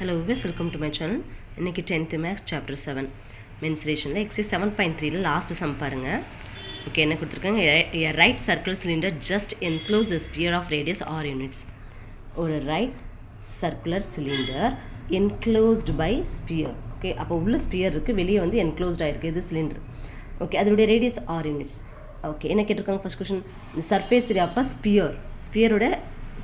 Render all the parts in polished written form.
Hello viewers, welcome to my channel. இன்னைக்கு 10th maths chapter 7 mensuration exercise 7.3 ல last some பாருங்க. Okay, என்ன கொடுத்திருக்காங்க? A right circular cylinder just encloses a sphere of radius r units. ஒரு right circular cylinder enclosed by sphere. Okay, அப்போ உள்ள sphere இருக்கு, வெளியே வந்து enclosed ஆயிருக்கு இது சிலிண்டர். ஓகே, அதோட ரேடியஸ் r யூனிட்ஸ். ஓகே, என்ன கேட்டிருக்காங்க? ஃபர்ஸ்ட் கொஸ்டின் இந்த சர்ஃபேஸ் ஏரியா ஆஃப் ஸ்பியரோட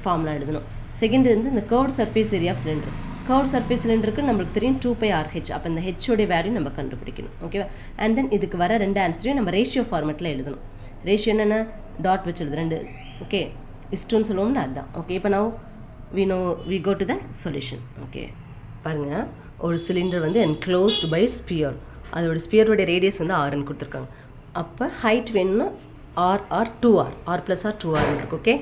ஃபார்முலா எழுதணும். செகண்ட் வந்து இந்த curved surface area of cylinder. Curved surface சிலிண்டருக்கு நம்மளுக்கு தெரியும் 2πRh. அப்போ இந்த ஹெச்சோடைய வேல்யூ நம்ம கண்டுபிடிக்கணும். ஓகேவா? அண்ட் தென் இதுக்கு வர ரெண்டு ஆன்சரையும் நம்ம ரேஷியோ ஃபார்மெட்டில் எழுதணும். ரேஷியோ என்னென்ன? டாட் வச்சு எழுது ரெண்டு. ஓகே, இஸ்டோன்னு சொல்லுவோம்ல அதுதான். ஓகே, இப்போ நான் we go to the solution. Okay, பாருங்கள், ஒரு சிலிண்டர் வந்து என்க்ளோஸ்டு பை ஸ்பியர். அதோட ஸ்பியரோட ரேடியஸ் வந்து ஆர்ன்னு கொடுத்துருக்காங்க. அப்போ ஹைட் வேணும்னா r + r 2r இருக்கு. ஓகே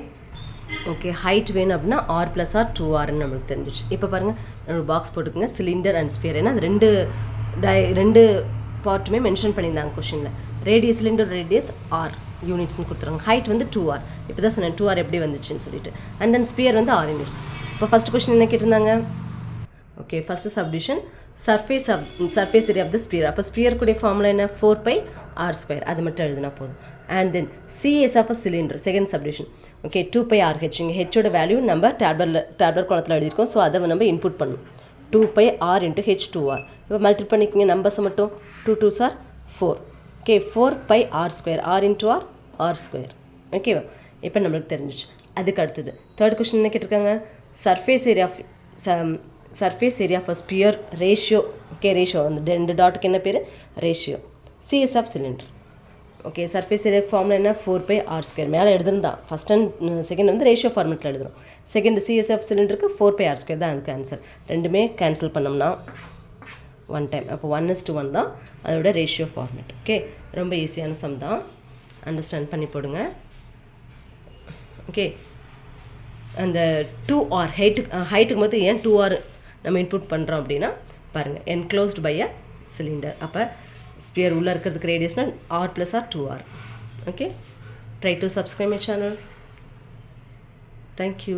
ஓகே, ஹைட் வேணும் அப்படின்னா r + r 2rன்னு நம்மளுக்கு தெரிஞ்சிச்சு. இப்போ பாருங்கள், ஒரு பாக்ஸ் போட்டுக்கோங்க, சிலிண்டர் அண்ட் ஸ்பியர். ஏன்னா அது ரெண்டு பார்ட்டுமே மென்ஷன் பண்ணியிருந்தாங்க கொஷினில். ரேடியஸ் சிலிண்டர் ரேடியஸ் ஆர் யூனிட்ஸ்னு கொடுத்துருவாங்க. ஹைட் வந்து 2r. இப்போ தான் சொன்னேன் 2r எப்படி வந்துச்சுன்னு சொல்லிட்டு. அண்ட் தென் ஸ்பியர் வந்து r யூனிட்ஸ். இப்போ ஃபஸ்ட் கொஷின் என்ன கேட்டிருந்தாங்க? Okay, first subdivision surface area of the sphere. அப்போ ஸ்பியர் கூடிய ஃபார்முலா என்ன? 4πr². அது மட்டும் எழுதினா போதும். And then CS of a cylinder second subdivision. Okay, 2πRh. இங்கே ஹெச்சோட வேல்யூ நம்ம டேப்லர் குளத்தில் எழுதியிருக்கோம். ஸோ அதை நம்ம இன்புட் பண்ணணும். 2πr × h2r. இப்போ மல்டிப்ளை பண்ணிக்கோங்க நம்பர்ஸை மட்டும். 2 2s are 4. Okay, 4πr². r × r². ஓகேவா? இப்போ நம்மளுக்கு தெரிஞ்சிச்சு. அதுக்கு அடுத்தது தேர்ட் கொஸ்டின் என்ன கேட்டிருக்காங்க? Surface area of sphere ratio. Okay, ratio அந்த ரெண்டு டாட்டுக்கு என்ன பேர்? Ratio. CS of cylinder. Okay, surface area formula என்ன? 4πr². மேலே எழுதுருந்தான். ஃபஸ்ட் அண்ட் செகண்ட் வந்து ரேஷியோ ஃபார்மெட்டில் எழுதுறோம். செகண்ட் CS ஆஃப் சிலிண்டருக்கு 4πr² தான் அதுக்கு ஆன்சர். ரெண்டுமே கேன்சல் பண்ணோம்னா 1 டைம். அப்போ 1:1 தான் அதோட ரேஷியோ ஃபார்மெட். ஓகே, ரொம்ப ஈஸியான சம் தான், அண்டர்ஸ்டாண்ட் பண்ணி போடுங்க. ஓகே, அந்த 2r ஹைட்டுக்கு மொத்தம் ஏன் 2r நம்ம இன்புட் பண்ணுறோம் அப்படின்னா பாருங்கள், என்க்ளோஸ்ட் பை அ சிலிண்டர். அப்போ ஸ்பியர் உள்ளே இருக்கிறதுக்கு ரேடியஸ்னால் r + r 2r. Okay, try to subscribe my channel. Thank you.